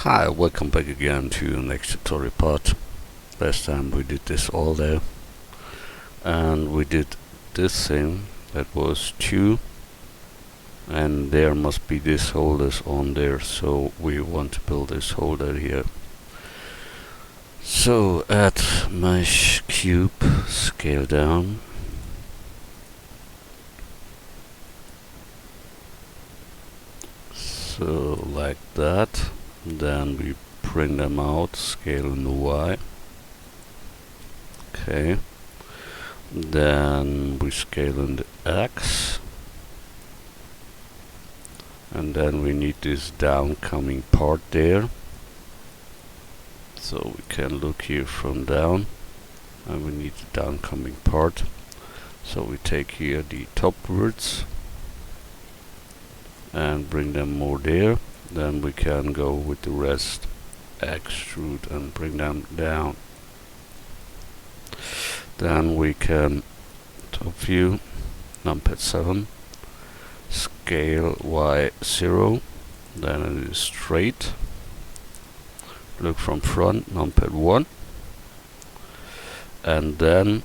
Hi, welcome back again to the next tutorial part. Last time we did this all there, and we did this thing that was 2, and there must be this holders on there, so we want to build this holder here. So add mesh cube, scale down. So like that. Then we bring them out, scale in the Y. Okay. Then we scale in the X. And then we need this downcoming part there. So we can look here from down. And we need the downcoming part. So we take here the top words and bring them more there. Then we can go with the rest, extrude and bring them down. Then we can top view, numpad 7, scale Y0, then it is straight. Look from front, numpad 1, and then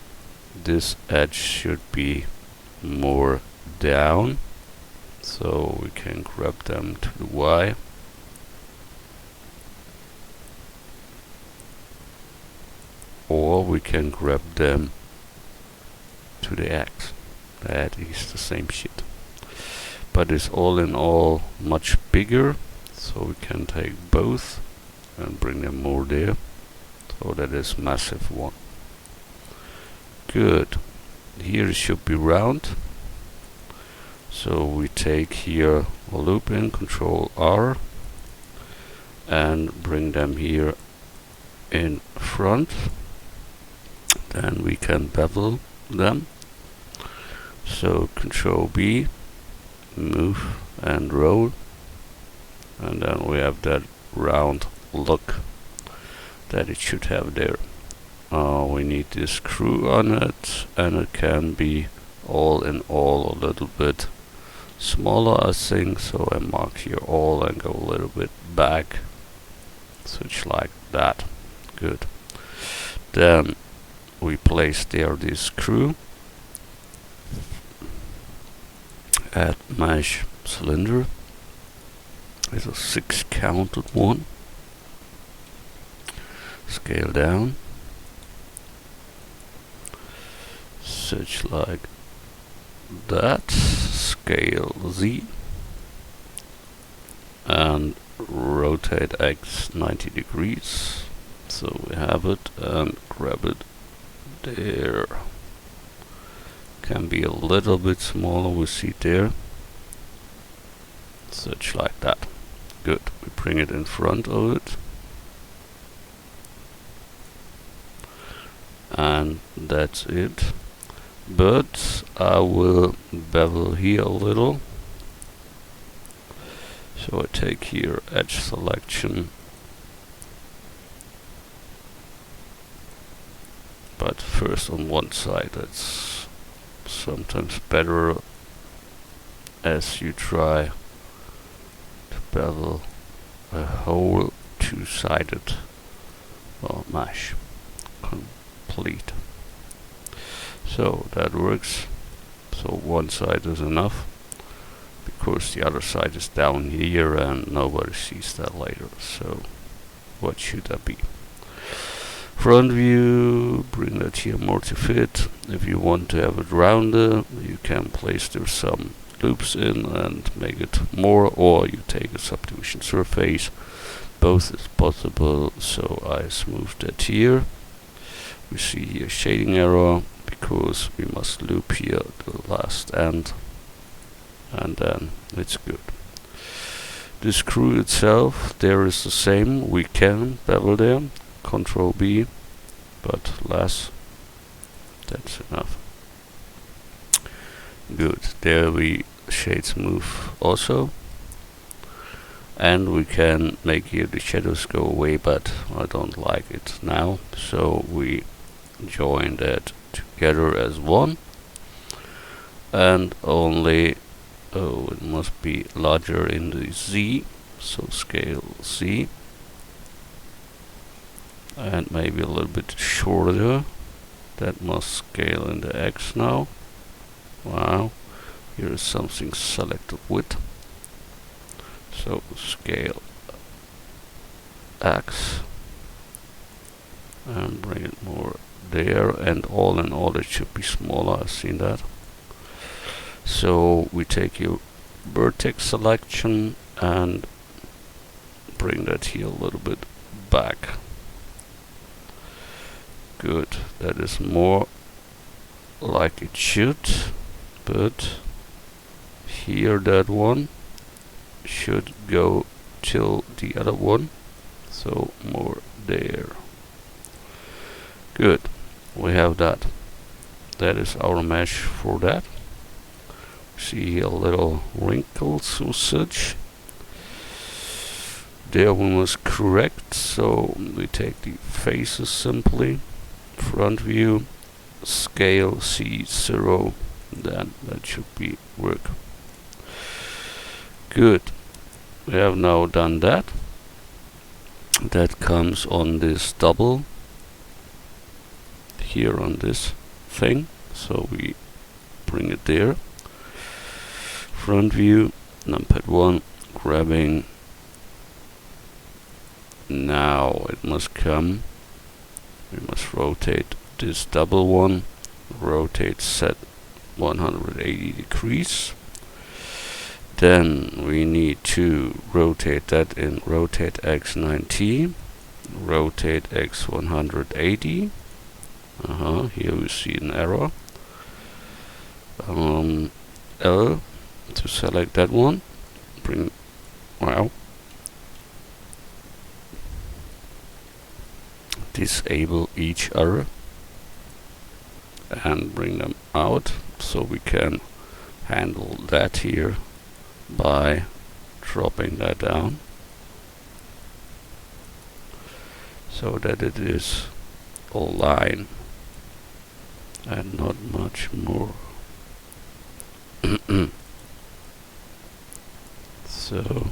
this edge should be more down. So we can grab them to the Y. Or we can grab them to the X. That is the same shit. But it's all in all much bigger. So we can take both and bring them more there. So that is massive one. Good. Here it should be round. So we take here a loop in, Control R, and bring them here in front. Then we can bevel them. So Control B, move and roll. And then we have that round look that it should have there. We need this screw on it, and it can be all in all a little bit smaller, I think, so I mark here all and go a little bit back, such like that. Good. Then we place there this screw, add mesh cylinder, it's a 6 counted one, scale down, such like that, scale Z, and rotate X 90 degrees. So we have it, and grab it there. Can be a little bit smaller, we see there. Such like that. Good. We bring it in front of it. And that's it. But I will bevel here a little. So I take here edge selection. But first on one side, that's sometimes better as you try to bevel a whole two-sided mesh complete. So that works. So one side is enough, because the other side is down here and nobody sees that later. So what should that be? Front view, bring that here more to fit. If you want to have it rounder, you can place there some loops in and make it more, or you take a subdivision surface. Both is possible, so I smooth that here. We see here shading error, because we must loop here the last end, and then it's good. The screw itself, there is the same, we can bevel there, Control B, but less, that's enough. Good, there we shade smooth also, and we can make here the shadows go away, but I don't like it now, so we join that together as one, and only it must be larger in the Z, so scale Z, and maybe a little bit shorter. That must scale in the X now. Wow, here is something selected with. So scale X and bring it more there, and all in all it should be smaller. I've seen that. So we take your vertex selection and bring that here a little bit back. Good, that is more like it should, but here that one should go till the other one, so more there. Good, we have that. That is our mesh for that. See a little wrinkles or such. There we must correct, so we take the faces simply, front view, scale C0, that should be work. Good, we have now done that. That comes on this double here on this thing, so we bring it there. Front view, numpad 1, grabbing. Now it must come. We must rotate this double one, rotate set 180 degrees. Then we need to rotate that in rotate X 90, rotate X 180. Here we see an error. L to select that one. Bring, wow. Disable each error and bring them out, so we can handle that here by dropping that down so that it is a line and not much more. So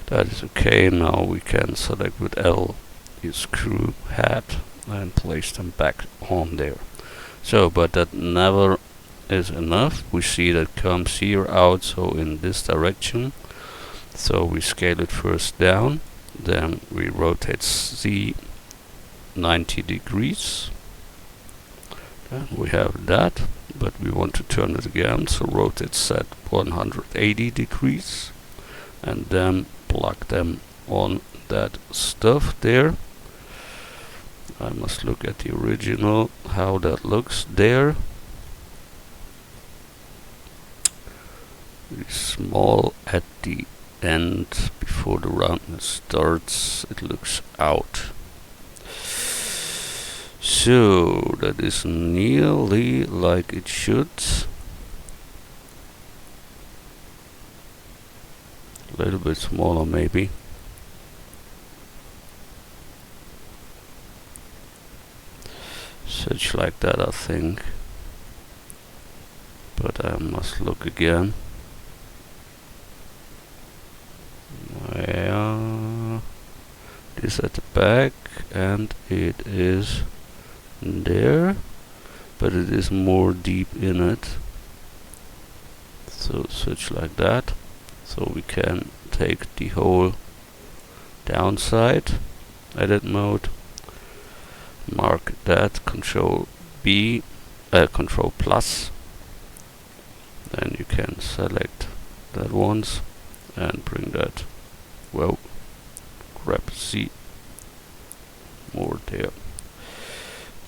that is okay. Now we can select with L your screw head and place them back on there. So, but that never is enough. We see that comes here out, so in this direction. So we scale it first down, then we rotate C 90 degrees. Then we have that, but we want to turn it again, so rotate set 180 degrees, and then plug them on that stuff there. I must look at the original, how that looks there. Really small at the end, before the roundness starts, it looks out. So that is nearly like it should. A little bit smaller maybe. Such like that, I think. But I must look again. Yeah, this at the back, and it is there, but it is more deep in it. So such like that. So we can take the whole downside, edit mode, mark that, Control B, Control plus. Then you can select that once and bring that, well, grab C, more there.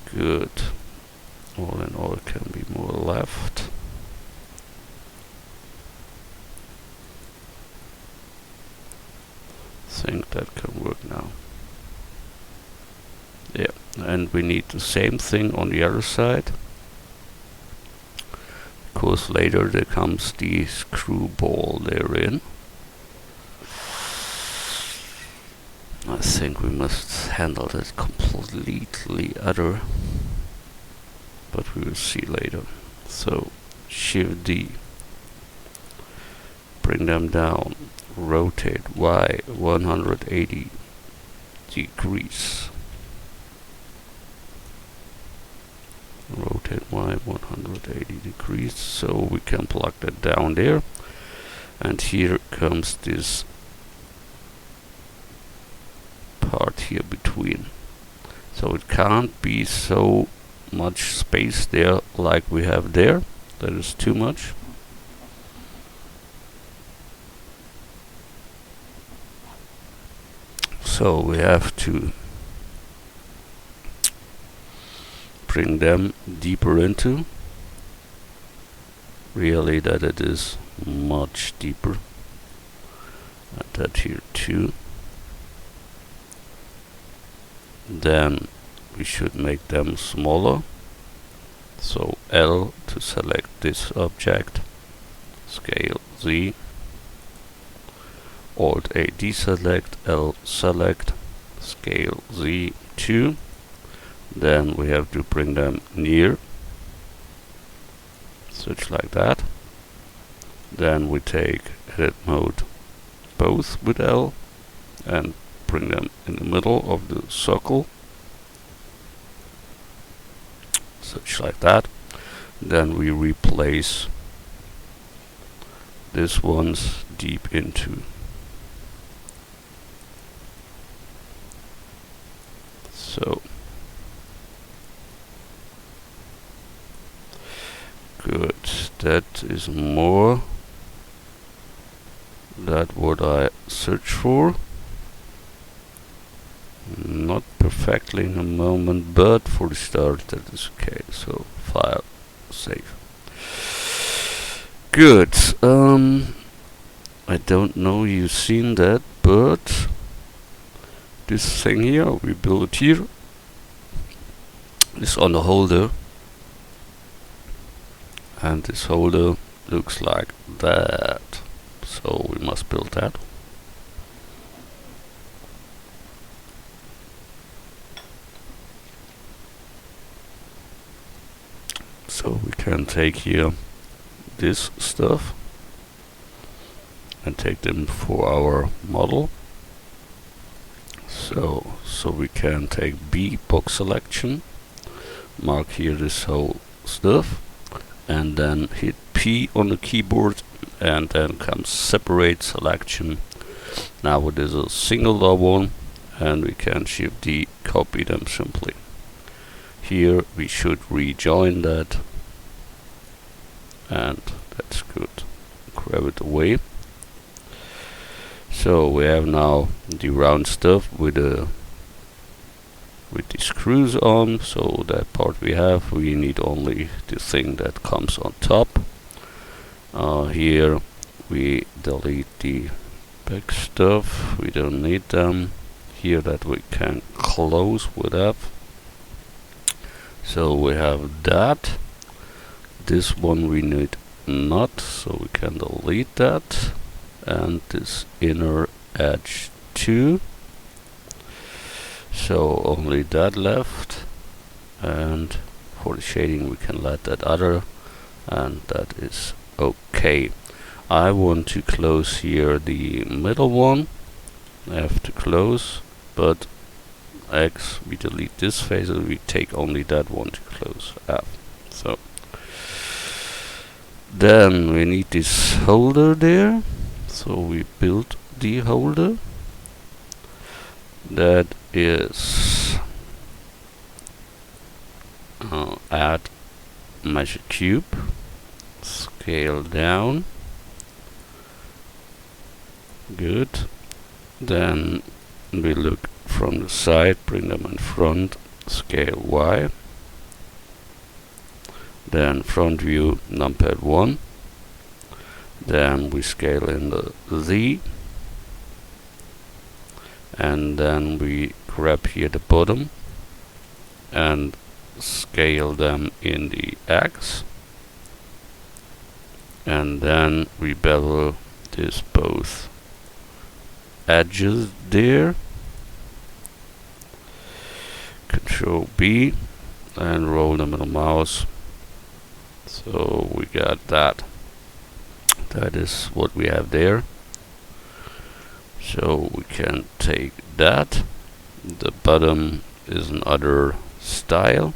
Good. All in all, it can be more left. Think that can work now. Yeah, and we need the same thing on the other side, because later there comes the screw ball therein. I think we must handle that completely other, but we will see later. So Shift D, bring them down, rotate Y 180 degrees. Rotate Y 180 degrees, so we can plug that down there. And here comes this part here between. So it can't be so much space there like we have there. That is too much. So we have to bring them deeper into. Really that it is much deeper. Add that here too. Then we should make them smaller. So L to select this object, scale Z, Alt A deselect, L select, scale Z2. Then we have to bring them near, such like that. Then we take edit mode both with L and bring them in the middle of the circle, such like that. Then we replace this ones deep into. So good, that is more that what I search for. Not perfectly in a moment, but for the start that is okay. So file, save. Good. I don't know you've seen that, but this thing here, we build it here, is on the holder, and this holder looks like that. So we must build that. So we can take here this stuff and take them for our model. So we can take B box selection, mark here this whole stuff, and then hit P on the keyboard, and then comes separate selection. Now it is a singular one, and we can Shift D, copy them simply. Here we should rejoin that, and that's good. Grab it away. So we have now the round stuff with the screws on. So that part we have. We need only the thing that comes on top. Here we delete the back stuff. We don't need them. Here that we can close with F. So we have that. This one we need not, so we can delete that. And this inner edge too. So only that left. And for the shading we can let that other, and that is okay. I want to close here the middle one. I have to close, but X, we delete this face and we take only that one to close. F. So then we need this holder there. So we build the holder. That is add measure cube, scale down. Good. Then we look from the side, bring them in front, scale Y. Then front view numpad 1. Then we scale in the Z, and then we grab here the bottom and scale them in the X, and then we bevel this both edges there. Control B and roll them with the mouse. So we got that. That is what we have there. So we can take that, The bottom is another style,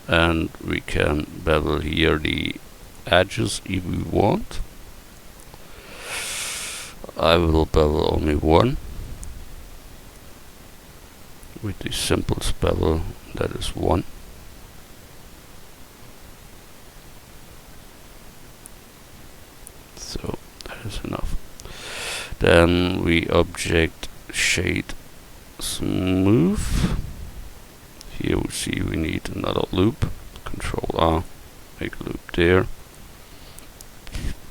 and we can bevel here the edges if we want. I will bevel only one with the simplest bevel, that is 1. So that is enough. Then we object shade smooth. Here we see we need another loop. Control R, make a loop there.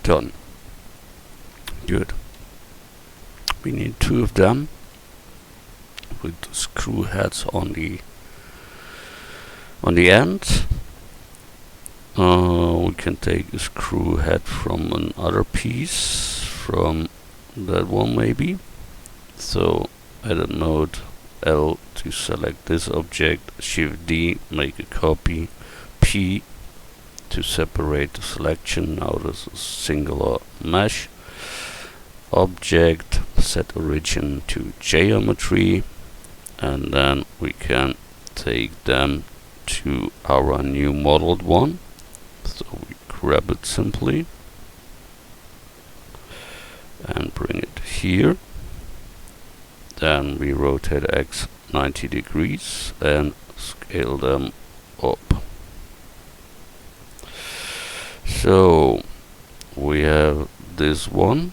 Done. Good. We need 2 of them with the screw heads on the end. We can take a screw head from another piece, from that one maybe. So edit node L to select this object, Shift D, make a copy, P to separate the selection. Now this is singular mesh. Object, set origin to geometry, and then we can take them to our new modeled one. So we grab it simply and bring it here. Then we rotate X 90 degrees and scale them up. So we have this one,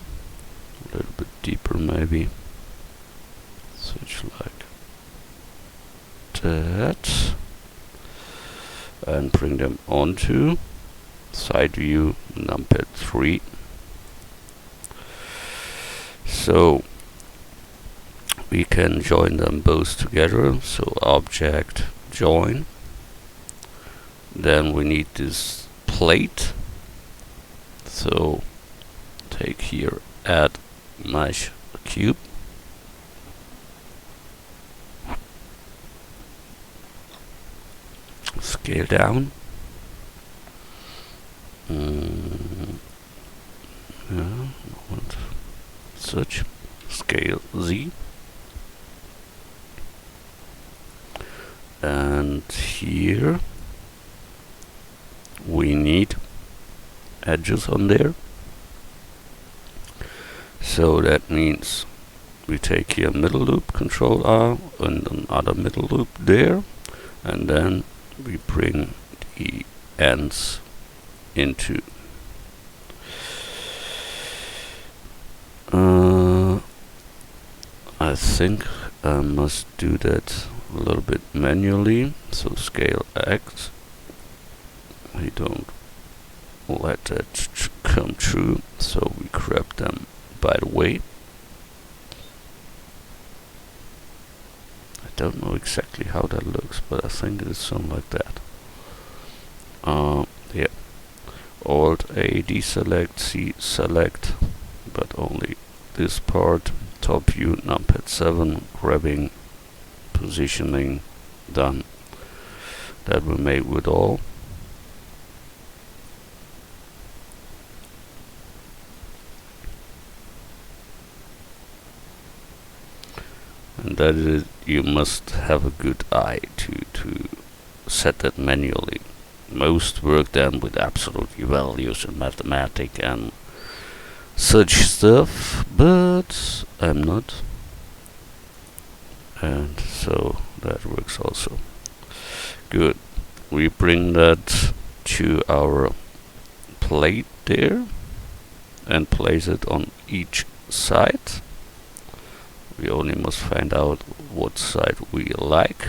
a little bit deeper maybe, such like that, and bring them onto side view numpad 3. So we can join them both together, so object join. Then we need this plate, so take here add mesh cube, scale down, such, scale Z, and here we need edges on there. So that means we take here middle loop, Control R, and another middle loop there, and then we bring the ends into I think I must do that a little bit manually, so scale X, we don't let that come true, so we grab them by the way. I don't know exactly how that looks, but I think it's something like that. Yeah, Alt A deselect, C select, but only this part. Top view numpad 7, grabbing, positioning, done. That we made with all. And that is, you must have a good eye to set that manually. Most work done with absolute values in mathematics and such stuff, but I'm not, and so that works also. Good. We bring that to our plate there and place it on each side. We only must find out what side we like,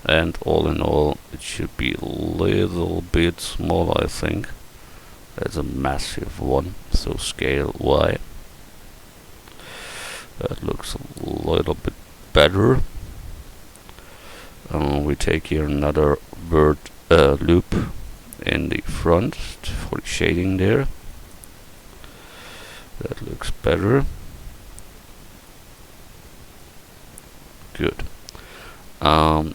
and all in all it should be a little bit smaller, I think. That's a massive one, so scale Y. That looks a little bit better. We take here another loop in the front for the shading there. That looks better. Good.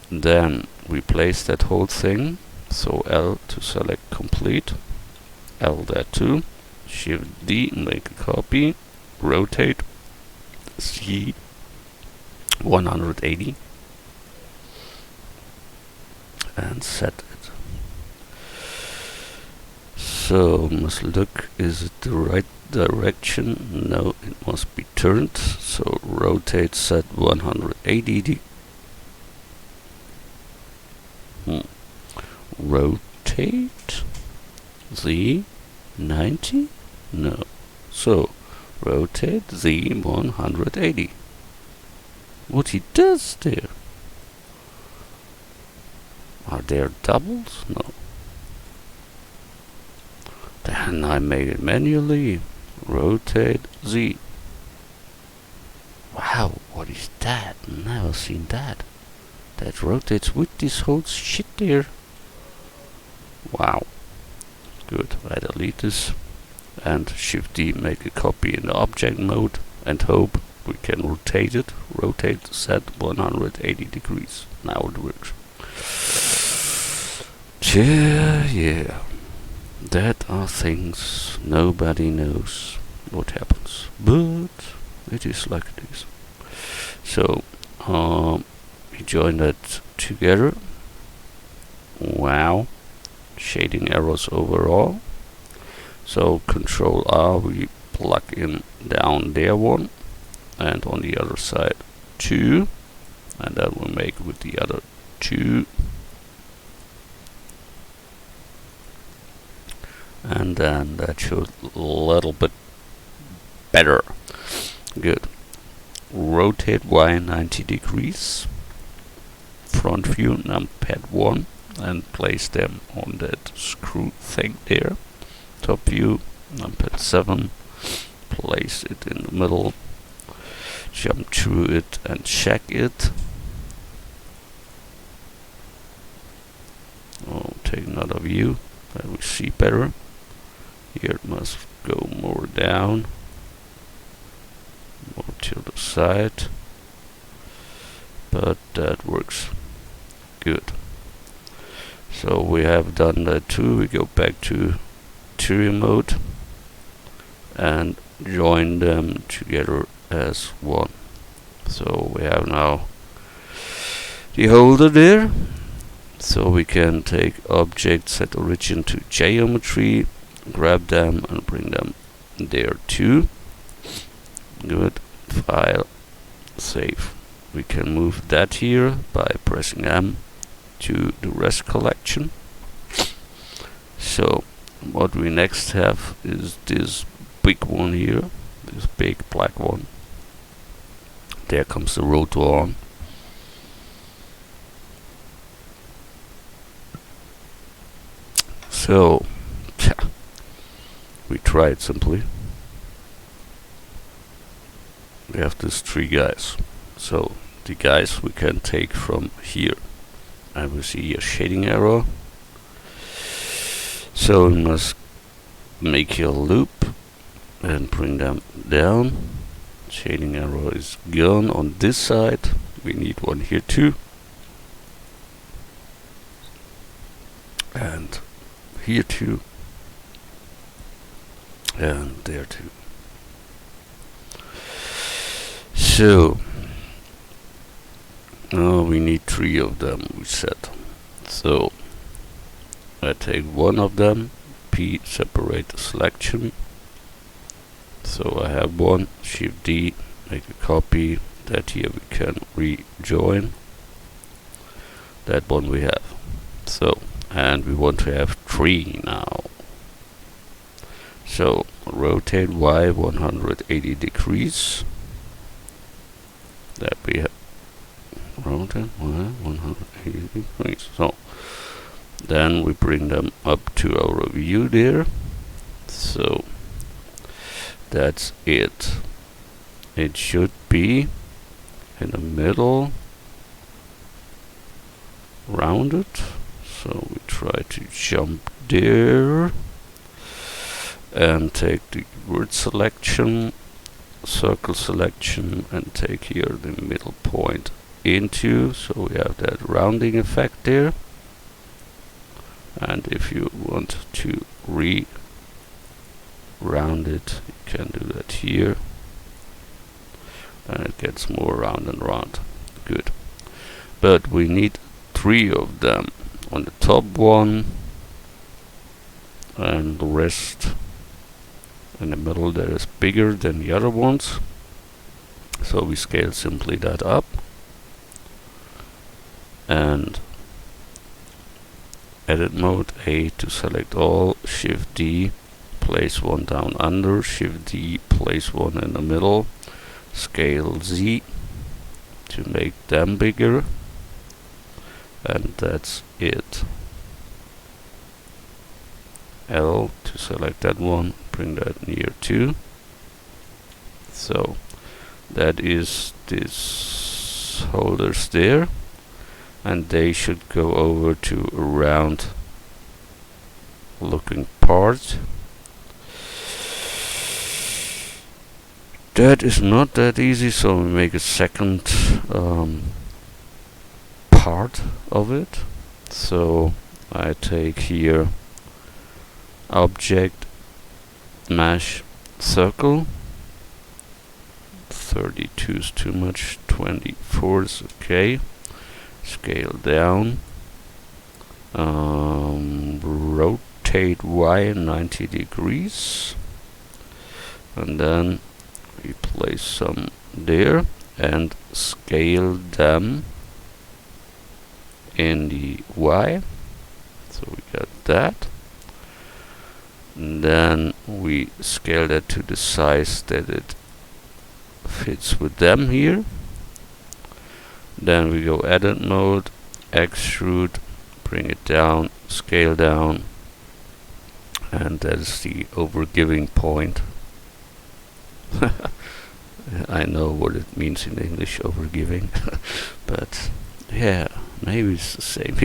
Then we place that whole thing, so L to select complete. L that too, Shift D, make a copy, rotate, C 180, and set it. So must look, is it the right direction? No, it must be turned. So rotate set 180. Rotate the 90? No. So rotate the 180. What he does there? Are there doubles? No. Then I made it manually. Rotate Z. Wow, what is that? Never seen that. That rotates with this whole shit there. Wow. Good. I delete this. And Shift D, make a copy in the object mode and hope we can rotate it. Rotate set 180 degrees. Now it works. Yeah. That are things nobody knows what happens, but it is like it is. So we join that together. Wow, shading errors overall. So Control R, we plug in down there one, and on the other side 2, and then we'll make with the other 2. And then that should a little bit better. Good. Rotate Y 90 degrees. Front view numpad 1 and place them on that screw thing there. Top view numpad 7. Place it in the middle. Jump through it and check it. Oh, take another view that we see better. Here it must go more down, more to the side, but that works good. So we have done that too. We go back to tutorial mode and join them together as one. So we have now the holder there. So we can take objects, set origin to geometry, grab them and bring them there too. Good. File, save. We can move that here by pressing M to the rest collection. So what we next have is this big one here, this big black one. There comes the rotor on. So we try it simply. We have these 3 guys. So the guys we can take from here. And we see a shading error. So we must make a loop and bring them down. Shading error is gone on this side. We need one here too. And here too. And there too. So now we need 3 of them, we said. So I take one of them, P, separate the selection. So I have one, Shift D, make a copy. That here we can rejoin. That one we have. So, and we want to have 3 now. So rotate Y 180 degrees. That we have. Rotate Y 180 degrees. So then we bring them up to our view there. So that's it. It should be in the middle, rounded. So we try to jump there and take the word selection, circle selection, and take here the middle point into, so we have that rounding effect there. And if you want to round it, you can do that here, and it gets more round and round. Good. But we need 3 of them. on the top one, and the rest in the middle that is bigger than the other ones. So we scale simply that up, and edit mode A to select all, Shift D, place one down under, Shift D, place one in the middle, scale Z to make them bigger, and that's it. L to select that one, bring that near too. So that is this holders there, and they should go over to a round looking part. That is not that easy, so we make a second part of it. So I take here object mesh circle, 32 is too much, 24 is okay, scale down, rotate Y 90 degrees, and then we place some there and scale them in the Y, so we got that. And then we scale that to the size that it fits with them here. Then we go edit mode, extrude, bring it down, scale down, and that is the overgiving point. I know what it means in English, overgiving, but yeah, maybe it's the same.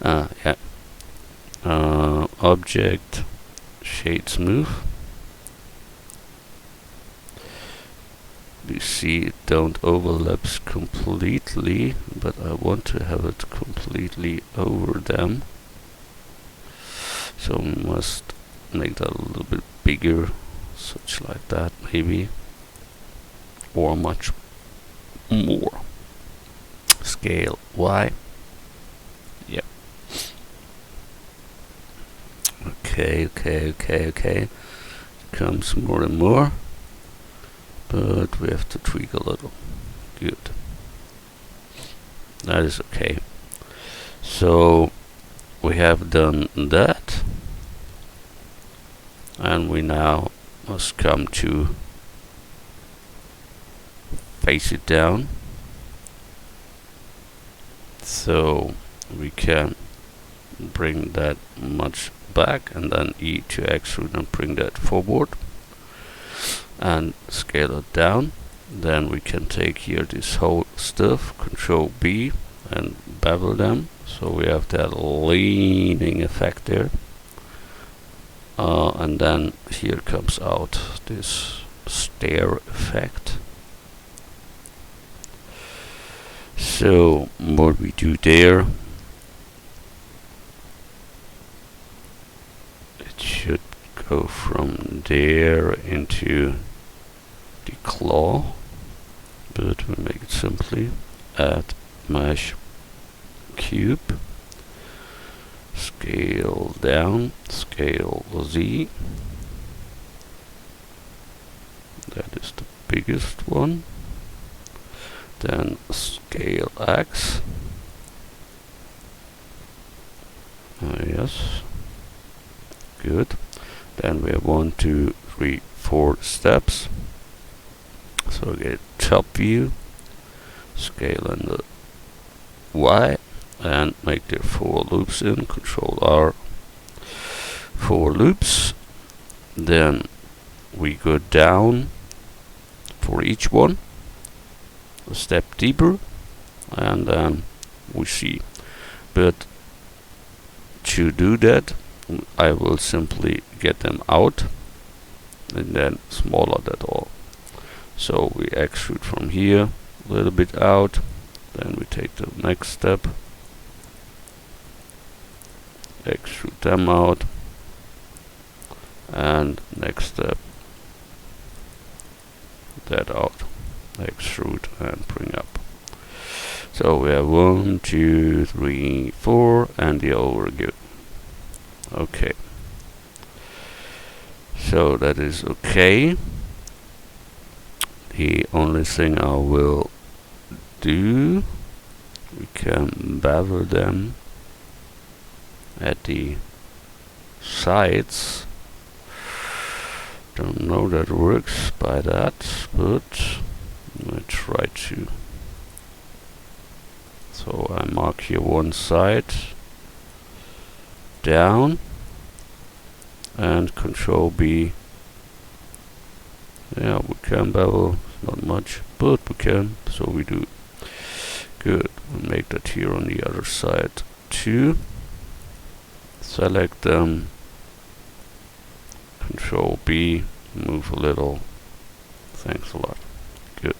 Yeah. Object shade smooth. You see it don't overlaps completely, but I want to have it completely over them, so we must make that a little bit bigger, such like that maybe, or much more. Scale Y. Yep. Okay. Comes more and more, but we have to tweak a little. Good. That is okay. So we have done that, and we now must come to face it down. So we can bring that much back, and then E to extrude and bring that forward and scale it down. Then we can take here this whole stuff, Control B, and bevel them, so we have that leaning effect there. And then here comes out this stair effect. So what we do there, it should go from there into the claw, but we make it simply add mesh cube, scale down, scale Z, that is the biggest one, then scale X, yes, good. Then we have 1, 2, 3, 4 steps. So get top view, scale in the Y, and make the 4 loops in, Control R, 4 loops. Then we go down for each one, a step deeper, and then we see. But to do that, I will simply get them out and then smaller that all. So we extrude from here a little bit out, then we take the next step, extrude them out, and next step that out, extrude and bring up. So we have 1, 2, 3, 4, and the overview. Okay. So that is okay. The only thing I will do, we can bevel them at the sides. Don't know that works by that, but I try to. So I mark here one side down and Control B. Yeah, we can bevel, not much, but we can, so we do. Good, we'll make that here on the other side too. Select them, Control B, move a little. Thanks a lot. Good.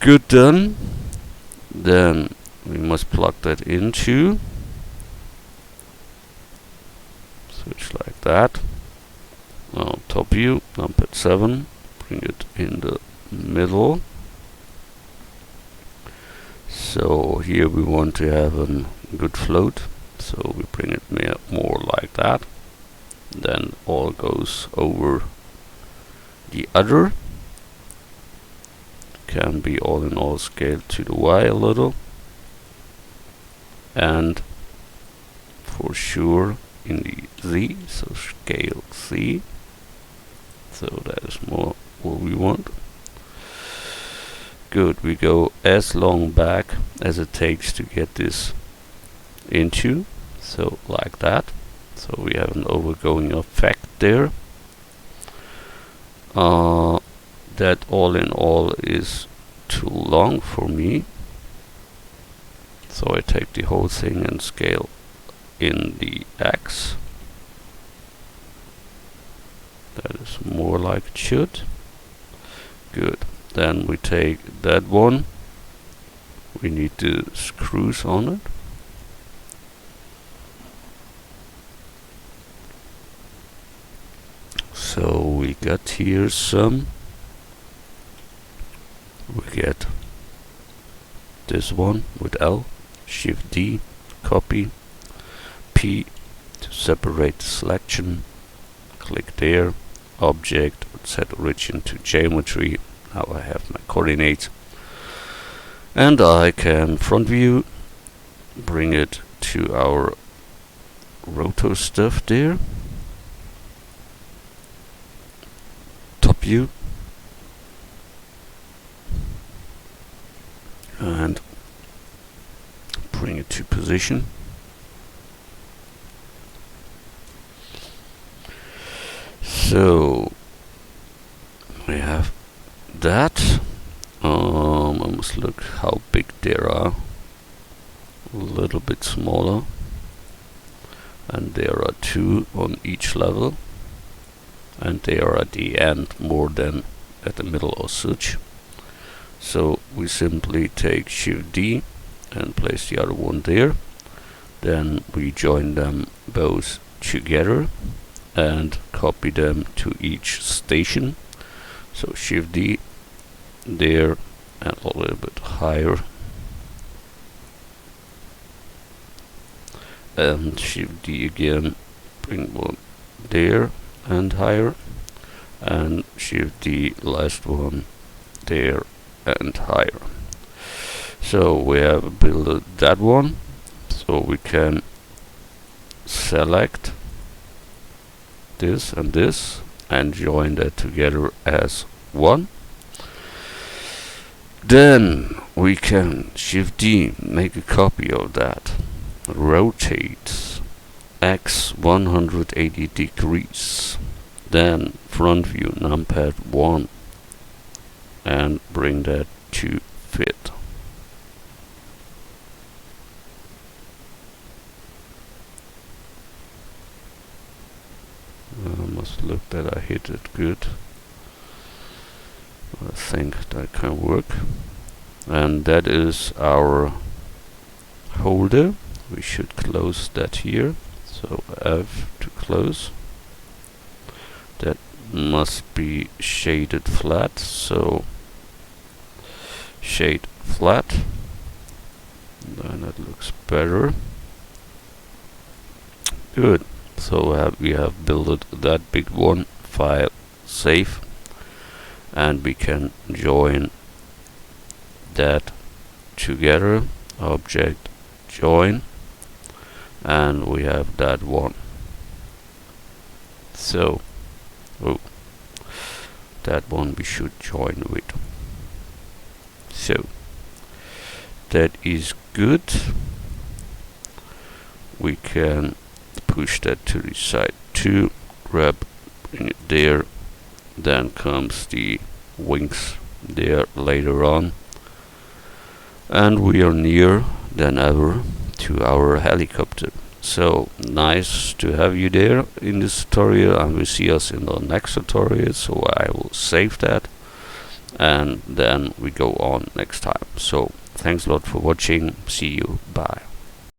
Good done. Then we must plug that into. Switch like that. Now top view, numpad 7. Bring it in the middle. So here we want to have a good float. So we bring it more like that. Then all goes over the other. Can be all in all scaled to the Y a little. And for sure in the Z, so scale Z. So that is more what we want. Good, we go as long back as it takes to get this into, so like that. So we have an overgoing effect there. That all in all is too long for me. So I take the whole thing and scale in the X. That is more like it should. Good. Then we take that one. We need the screws on it. So we got here some. We get this one with L, Shift D, copy, P to separate the selection. Click there, object, set origin to geometry. Now I have my coordinates. And I can front view, bring it to our rotor stuff there. Top view. And bring it to position. So we have that. I must look how big they are. A little bit smaller. And there are 2 on each level. And they are at the end more than at the middle or such. So we simply take Shift D and place the other one there. Then we join them both together and copy them to each station. So Shift D there and a little bit higher. And Shift D again, bring one there and higher. And Shift D last one there and higher. So we have built that one. So we can select this and join that together as one. Then we can Shift D, make a copy of that, rotate X 180 degrees, then front view numpad 1 and bring that to fit. I must look that I hit it good. I think that can work. And that is our holder. We should close that here. So F to close. That must be shaded flat. So shade flat. Then it looks better. Good. So we have built that big one, file save, and we can join that together, object join, and we have that one. So that one we should join with. So that is good. We can push that to the side too, grab it there, then comes the wings there later on, and we are near than ever to our helicopter. So nice to have you there in this tutorial, and we see us in the next tutorial. So I will save that, and then we go on next time. So thanks a lot for watching. See you. Bye.